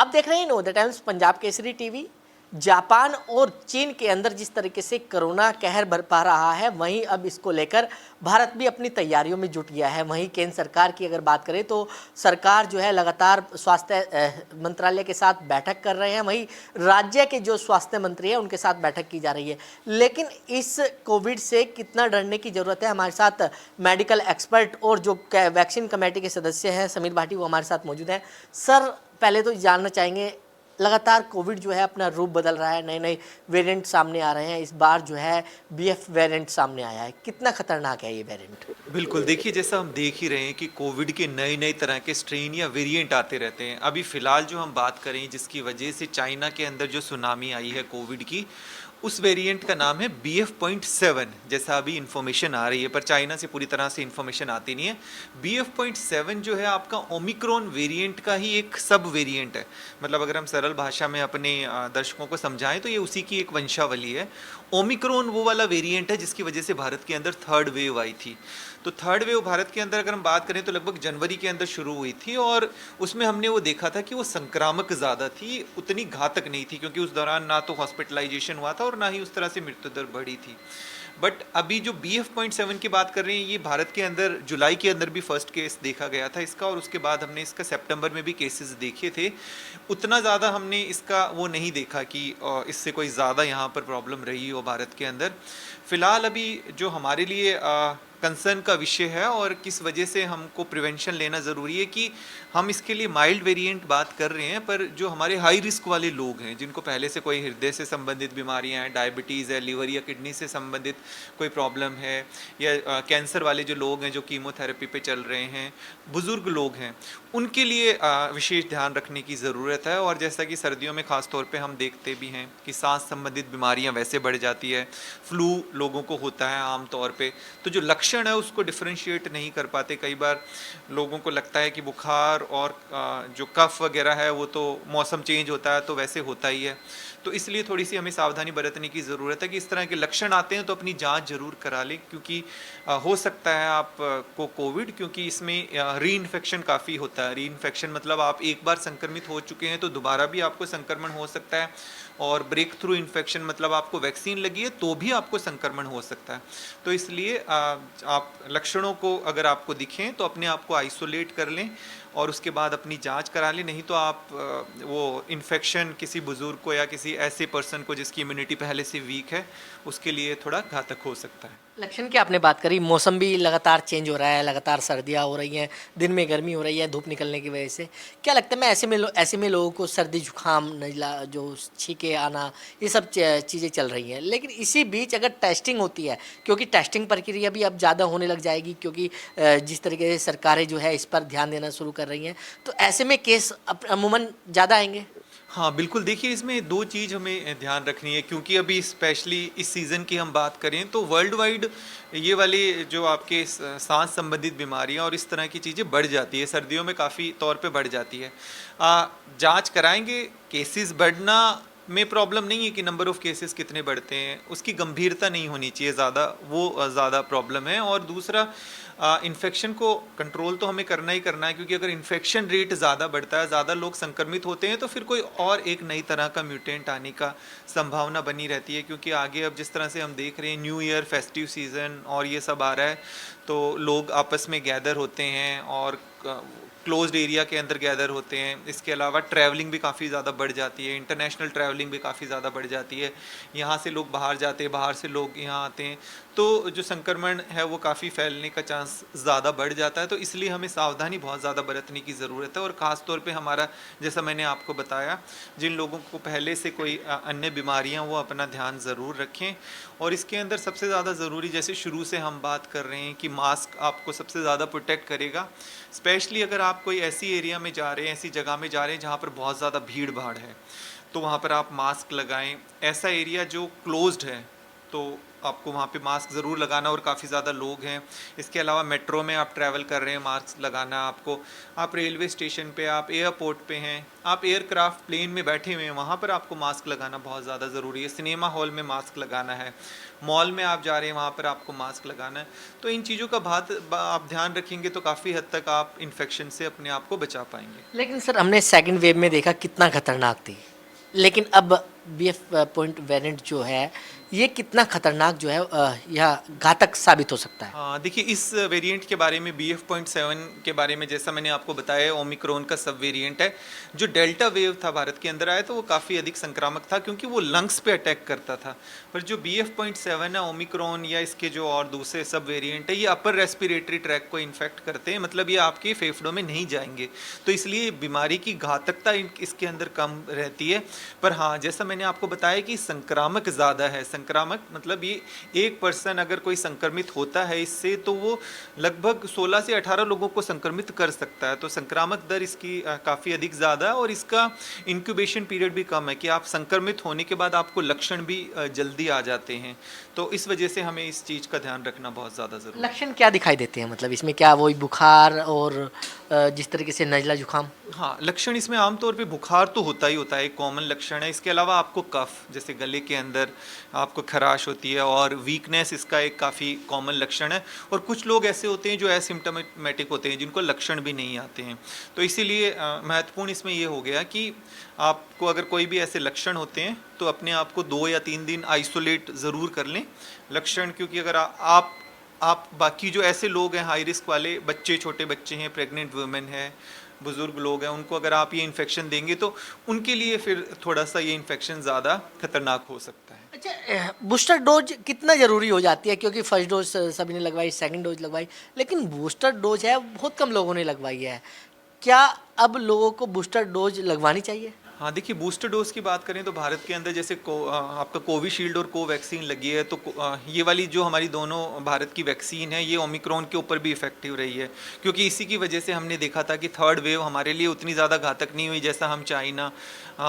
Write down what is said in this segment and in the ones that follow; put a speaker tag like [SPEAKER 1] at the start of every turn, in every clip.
[SPEAKER 1] आप देख रहे हैं know the times Punjab Kesari TV. Japan और चीन के अंदर जिस तरीके से कोरोना कहर बरपा रहा है, वहीं अब इसको लेकर भारत भी अपनी तैयारियों में जुट गया है। वहीं केंद्र सरकार की अगर बात करें तो सरकार जो है लगातार स्वास्थ्य मंत्रालय के साथ बैठक कर रहे हैं, वहीं राज्य के जो स्वास्थ्य मंत्री हैं उनके साथ बैठक की जा रही है। लेकिन इस कोविड से कितना डरने की ज़रूरत है, हमारे साथ मेडिकल एक्सपर्ट और जो वैक्सीन कमेटी के सदस्य हैं समीर भाटी, वो हमारे साथ मौजूद हैं। सर, पहले तो जानना चाहेंगे, लगातार कोविड जो है अपना रूप बदल रहा है, नए नए वेरिएंट सामने आ रहे हैं। इस बार जो है BF वेरिएंट सामने आया है, कितना खतरनाक है ये वेरिएंट?
[SPEAKER 2] बिल्कुल, देखिए जैसा हम देख ही रहे हैं कि कोविड के नए-नए तरह के स्ट्रेन या वेरिएंट आते रहते हैं। अभी फ़िलहाल जो हम बात करें जिसकी वजह से चाइना के अंदर जो सुनामी आई है कोविड की, उस वेरिएंट का नाम है BF.7 जैसा अभी इन्फॉर्मेशन आ रही है, पर चाइना से पूरी तरह से इन्फॉर्मेशन आती नहीं है। BF.7 जो है आपका ओमिक्रॉन वेरिएंट का ही एक सब वेरिएंट है। मतलब अगर हम सरल भाषा में अपने दर्शकों को समझाएं तो ये उसी की एक वंशावली है। ओमिक्रॉन वो वाला वेरिएंट है जिसकी वजह से भारत के अंदर थर्ड वेव आई थी। तो थर्ड वेव भारत के अंदर अगर हम बात करें तो लगभग जनवरी के अंदर शुरू हुई थी, और उसमें हमने वो देखा था कि वो संक्रामक ज़्यादा थी, उतनी घातक नहीं थी, क्योंकि उस दौरान ना तो हॉस्पिटलाइजेशन हुआ था और ना ही उस तरह से मृत्यु दर बढ़ी थी। बट अभी जो BF.7 की बात कर रहे हैं, ये भारत के अंदर जुलाई के अंदर भी फर्स्ट केस देखा गया था इसका, और उसके बाद हमने इसका सितंबर में भी केसेस देखे थे। उतना ज़्यादा हमने इसका वो नहीं देखा कि इससे कोई ज़्यादा यहाँ पर प्रॉब्लम रही हो भारत के अंदर। फ़िलहाल अभी जो हमारे लिए कंसर्न का विषय है और किस वजह से हमको प्रिवेंशन लेना ज़रूरी है कि हम इसके लिए माइल्ड वेरिएंट बात कर रहे हैं, पर जो हमारे हाई रिस्क वाले लोग हैं, जिनको पहले से कोई हृदय से संबंधित बीमारियां हैं, डायबिटीज़ है, लिवर या किडनी से संबंधित कोई प्रॉब्लम है, या कैंसर वाले जो लोग हैं जो कीमोथेरेपी पे चल रहे हैं, बुज़ुर्ग लोग हैं, उनके लिए विशेष ध्यान रखने की ज़रूरत है। और जैसा कि सर्दियों में ख़ास तौर पे हम देखते भी हैं कि सांस संबंधित बीमारियां वैसे बढ़ जाती है, फ्लू लोगों को होता है आम तौर पे, तो जो लक्षण है उसको डिफ्रेंशिएट नहीं कर पाते। कई बार लोगों को लगता है कि बुखार और जो कफ वगैरह है वो तो मौसम चेंज होता है तो वैसे होता ही है। तो इसलिए थोड़ी सी हमें सावधानी बरतने की ज़रूरत है कि इस तरह के लक्षण आते हैं तो अपनी जांच जरूर करा लें, क्योंकि हो सकता है आप को कोविड, क्योंकि इसमें री इन्फेक्शन काफ़ी होता है। री इन्फेक्शन मतलब आप एक बार संक्रमित हो चुके हैं तो दोबारा भी आपको संक्रमण हो सकता है, और ब्रेक थ्रू इन्फेक्शन मतलब आपको वैक्सीन लगी है तो भी आपको संक्रमण हो सकता है। तो इसलिए आप लक्षणों को अगर आपको दिखें तो अपने आप को आइसोलेट कर लें और उसके बाद अपनी जांच करा लें, नहीं तो आप वो इन्फेक्शन किसी बुजुर्ग को या किसी ऐसे पर्सन को जिसकी इम्यूनिटी पहले से वीक है, उसके लिए थोड़ा घातक हो सकता है।
[SPEAKER 1] लक्षण की आपने बात करी, मौसम भी लगातार चेंज हो रहा है, लगातार सर्दियाँ हो रही हैं, दिन में गर्मी हो रही है धूप निकलने की वजह से। क्या लगता है, मैं ऐसे में लोगों को सर्दी जुकाम, नज़ला, जो छींके आना, ये सब चीज़ें चल रही हैं। लेकिन इसी बीच अगर टेस्टिंग होती है, क्योंकि टेस्टिंग प्रक्रिया भी अब ज़्यादा होने लग जाएगी, क्योंकि जिस तरीके से सरकारें जो है इस पर ध्यान देना शुरू कर रही हैं, तो ऐसे में केस अमूमन ज़्यादा आएंगे।
[SPEAKER 2] हाँ बिल्कुल, देखिए इसमें दो चीज़ हमें ध्यान रखनी है, क्योंकि अभी स्पेशली इस सीज़न की हम बात करें तो वर्ल्ड वाइड ये वाले जो आपके सांस संबंधित बीमारियां और इस तरह की चीज़ें बढ़ जाती है, सर्दियों में काफ़ी तौर पे बढ़ जाती है। जांच कराएंगे, केसेस बढ़ना में प्रॉब्लम नहीं है कि नंबर ऑफ़ केसेस कितने बढ़ते हैं, उसकी गंभीरता नहीं होनी चाहिए ज़्यादा, वो ज़्यादा प्रॉब्लम है। और दूसरा, इन्फेक्शन को कंट्रोल तो हमें करना ही करना है, क्योंकि अगर इन्फेक्शन रेट ज़्यादा बढ़ता है, ज़्यादा लोग संक्रमित होते हैं, तो फिर कोई और एक नई तरह का म्यूटेंट आने का संभावना बनी रहती है। क्योंकि आगे अब जिस तरह से हम देख रहे हैं, न्यू ईयर, फेस्टिव सीज़न और ये सब आ रहा है, तो लोग आपस में गैदर होते हैं और क्लोज्ड एरिया के अंदर गैदर होते हैं। इसके अलावा ट्रैवलिंग भी काफ़ी ज़्यादा बढ़ जाती है, इंटरनेशनल ट्रैवलिंग भी काफ़ी ज़्यादा बढ़ जाती है। यहाँ से लोग बाहर जाते हैं, बाहर से लोग यहाँ आते हैं, तो जो संक्रमण है वो काफ़ी फैलने का चांस ज़्यादा बढ़ जाता है। तो इसलिए हमें सावधानी बहुत ज़्यादा बरतने की ज़रूरत है। और ख़ास तौर पे हमारा, जैसा मैंने आपको बताया, जिन लोगों को पहले से कोई अन्य बीमारियाँ, वो अपना ध्यान ज़रूर रखें। और इसके अंदर सबसे ज़्यादा ज़रूरी, जैसे शुरू से हम बात कर रहे हैं कि मास्क आपको सबसे ज़्यादा प्रोटेक्ट करेगा। स्पेशली अगर आप कोई ऐसी एरिया में जा रहे हैं, ऐसी जगह में जा रहे हैं जहाँ पर बहुत ज़्यादा भीड़ भाड़ है, तो वहाँ पर आप मास्क लगाएं। ऐसा एरिया जो क्लोज्ड है, तो आपको वहाँ पे मास्क ज़रूर लगाना, और काफ़ी ज़्यादा लोग हैं। इसके अलावा मेट्रो में आप ट्रैवल कर रहे हैं, मास्क लगाना आपको। आप रेलवे स्टेशन पे, आप एयरपोर्ट पे हैं, आप एयरक्राफ्ट प्लेन में बैठे हुए हैं, वहाँ पर आपको मास्क लगाना बहुत ज़्यादा ज़रूरी है। सिनेमा हॉल में मास्क लगाना है, मॉल में आप जा रहे हैं वहाँ पर आपको मास्क लगाना है। तो इन चीज़ों का आप ध्यान रखेंगे तो काफ़ी हद तक आप इन्फेक्शन से अपने आप को बचा पाएंगे।
[SPEAKER 1] लेकिन सर हमने सेकंड वेव में देखा कितना खतरनाक थी, लेकिन अब BF. वेरिएंट जो है ये कितना खतरनाक जो है या घातक साबित हो सकता है?
[SPEAKER 2] हाँ, देखिए इस वेरिएंट के बारे में BF.7 के बारे में जैसा मैंने आपको बताया, ओमिक्रॉन का सब वेरिएंट है। जो डेल्टा वेव था भारत के अंदर आया तो वो काफ़ी अधिक संक्रामक था, क्योंकि वो लंग्स पे अटैक करता था। पर जो BF.7 है, ओमिक्रॉन या इसके जो और दूसरे सब वेरिएंट है, ये अपर रेस्पिरेटरी ट्रैक को इन्फेक्ट करते हैं, मतलब ये आपके फेफड़ों में नहीं जाएंगे। तो इसलिए बीमारी की घातकता इसके अंदर कम रहती है। पर हाँ, जैसा मैंने आपको बताया कि संक्रामक ज़्यादा है। संक्रामक मतलब ये एक पर्सन अगर कोई संक्रमित होता है इससे, तो वो लगभग 16 से 18 लोगों को संक्रमित कर सकता है। तो संक्रामक दर इसकी काफ़ी अधिक ज़्यादा है, और इसका इंक्यूबेशन पीरियड भी कम है कि आप संक्रमित होने के बाद आपको लक्षण भी जल्दी आ जाते हैं। तो इस वजह से हमें इस चीज़ का ध्यान रखना बहुत ज़्यादा ज़रूरी है।
[SPEAKER 1] लक्षण क्या दिखाई देते हैं, मतलब इसमें क्या वही बुखार और जिस तरीके से नज़ला जुकाम?
[SPEAKER 2] हाँ, लक्षण इसमें आमतौर पे बुखार तो होता ही होता है, एक कॉमन लक्षण है। इसके अलावा आपको कफ, जैसे गले के अंदर आपको खराश होती है, और वीकनेस इसका एक काफ़ी कॉमन लक्षण है। और कुछ लोग ऐसे होते हैं जो एसिम्प्टोमेटिक होते हैं, जिनको लक्षण भी नहीं आते हैं। तो इसीलिए महत्वपूर्ण इसमें ये हो गया कि आपको अगर कोई भी ऐसे लक्षण होते हैं तो अपने आप को 2 या 3 दिन आइसोलेट ज़रूर कर लें लक्षण, क्योंकि अगर आप बाकी जो ऐसे लोग हैं हाई रिस्क वाले, बच्चे, छोटे बच्चे हैं, प्रेग्नेंट वुमेन है, बुज़ुर्ग लोग हैं, उनको अगर आप ये इन्फेक्शन देंगे तो उनके लिए फिर थोड़ा सा ये इन्फेक्शन ज़्यादा खतरनाक हो सकता है।
[SPEAKER 1] अच्छा, बूस्टर डोज कितना ज़रूरी हो जाती है? क्योंकि फर्स्ट डोज सभी ने लगवाई, सेकंड डोज लगवाई, लेकिन बूस्टर डोज है बहुत कम लोगों ने लगवाई है। क्या अब लोगों को बूस्टर डोज लगवानी चाहिए?
[SPEAKER 2] हाँ, देखिए बूस्टर डोज की बात करें तो भारत के अंदर जैसे आपका कोविशील्ड और कोवैक्सीन लगी है, तो ये वाली जो हमारी दोनों भारत की वैक्सीन है, ये ओमिक्रॉन के ऊपर भी इफेक्टिव रही है। क्योंकि इसी की वजह से हमने देखा था कि थर्ड वेव हमारे लिए उतनी ज़्यादा घातक नहीं हुई जैसा हम चाइना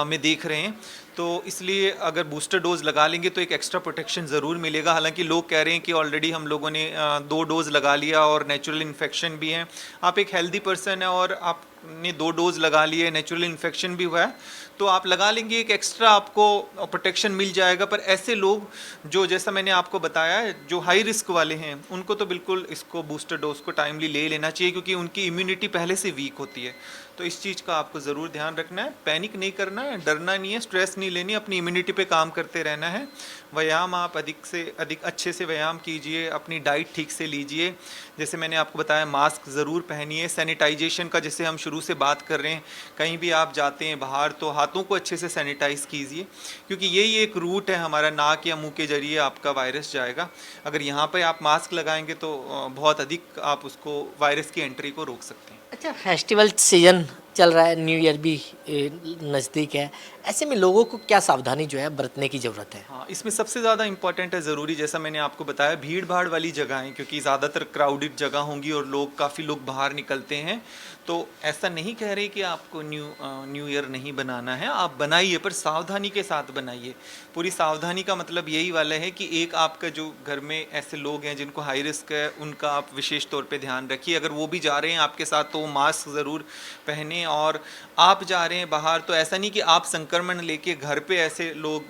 [SPEAKER 2] में देख रहे हैं। तो इसलिए अगर बूस्टर डोज लगा लेंगे तो एक एक्स्ट्रा प्रोटेक्शन ज़रूर मिलेगा। हालांकि लोग कह रहे हैं कि ऑलरेडी हम लोगों ने 2 डोज लगा लिया और नेचुरल इन्फेक्शन भी है। आप एक हेल्दी पर्सन है और आपने 2 डोज लगा लिए, नेचुरल इन्फेक्शन भी हुआ है, तो आप लगा लेंगे, एक एक्स्ट्रा आपको प्रोटेक्शन मिल जाएगा। पर ऐसे लोग जो, जैसा मैंने आपको बताया, जो हाई रिस्क वाले हैं, उनको तो बिल्कुल इसको बूस्टर डोज को टाइमली ले लेना चाहिए, क्योंकि उनकी इम्यूनिटी पहले से वीक होती है। तो इस चीज़ का आपको ज़रूर ध्यान रखना है, पैनिक नहीं करना है, डरना नहीं है, स्ट्रेस नहीं लेनी, अपनी इम्यूनिटी पे काम करते रहना है। व्यायाम आप अधिक से अधिक अच्छे से व्यायाम कीजिए, अपनी डाइट ठीक से लीजिए, जैसे मैंने आपको बताया मास्क ज़रूर पहनिए, सैनिटाइजेशन का जैसे हम शुरू से बात कर रहे हैं, कहीं भी आप जाते हैं बाहर तो हाथों को अच्छे से सैनिटाइज़ कीजिए, क्योंकि यही एक रूट है हमारा, नाक या मुंह के जरिए आपका वायरस जाएगा। अगर यहाँ पर आप मास्क लगाएंगे तो बहुत अधिक आप उसको वायरस की एंट्री को रोक सकते हैं।
[SPEAKER 1] अच्छा, फेस्टिवल सीजन चल रहा है, न्यू ईयर भी नज़दीक है, ऐसे में लोगों को क्या सावधानी जो है बरतने की ज़रूरत है?
[SPEAKER 2] हाँ, इसमें सबसे ज़्यादा इंपॉर्टेंट है ज़रूरी, जैसा मैंने आपको बताया, भीड़ भाड़ वाली जगहें, क्योंकि ज़्यादातर क्राउडेड जगह होंगी और काफ़ी लोग बाहर निकलते हैं। तो ऐसा नहीं कह रहे कि आपको न्यू ईयर नहीं बनाना है, आप बनाइए, पर सावधानी के साथ बनाइए। पूरी सावधानी का मतलब यही वाला है कि एक आपका जो घर में ऐसे लोग हैं जिनको हाई रिस्क है, उनका आप विशेष तौर पे ध्यान रखिए। अगर वो भी जा रहे हैं आपके साथ तो मास्क ज़रूर पहने, और आप जा रहे हैं बाहर तो ऐसा नहीं कि आप संक्रमण लेके घर पे ऐसे लोग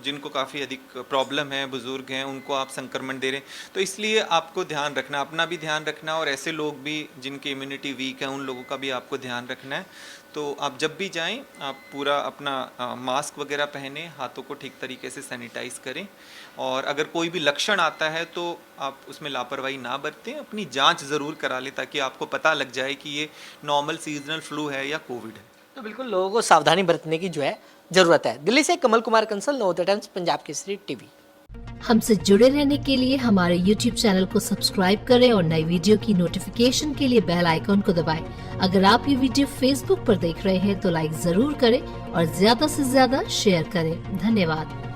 [SPEAKER 2] जिनको काफ़ी अधिक प्रॉब्लम है, बुज़ुर्ग हैं, उनको आप संक्रमण दे रहे हैं। तो इसलिए आपको ध्यान रखना, अपना भी ध्यान रखना, और ऐसे लोग भी जिनकी इम्यूनिटी वीक है उन लोगों का भी आपको ध्यान रखना है। तो आप जब भी जाएं आप पूरा अपना मास्क वगैरह पहने, हाथों को ठीक तरीके से सैनिटाइज़ करें, और अगर कोई भी लक्षण आता है तो आप उसमें लापरवाही ना बरतें, अपनी जांच ज़रूर करा लें ताकि आपको पता लग जाए कि ये नॉर्मल सीजनल फ्लू है या कोविड है।
[SPEAKER 1] तो बिल्कुल लोगों को सावधानी बरतने की जो है ज़रूरत है। दिल्ली से कमल कुमार कंसल, नवोदय टाइम्स, पंजाब केसरी टीवी।
[SPEAKER 3] हमसे जुड़े रहने के लिए हमारे YouTube चैनल को सब्सक्राइब करें और नई वीडियो की नोटिफिकेशन के लिए बेल आइकॉन को दबाएं। अगर आप ये वीडियो Facebook पर देख रहे हैं तो लाइक जरूर करें और ज्यादा से ज्यादा शेयर करें। धन्यवाद।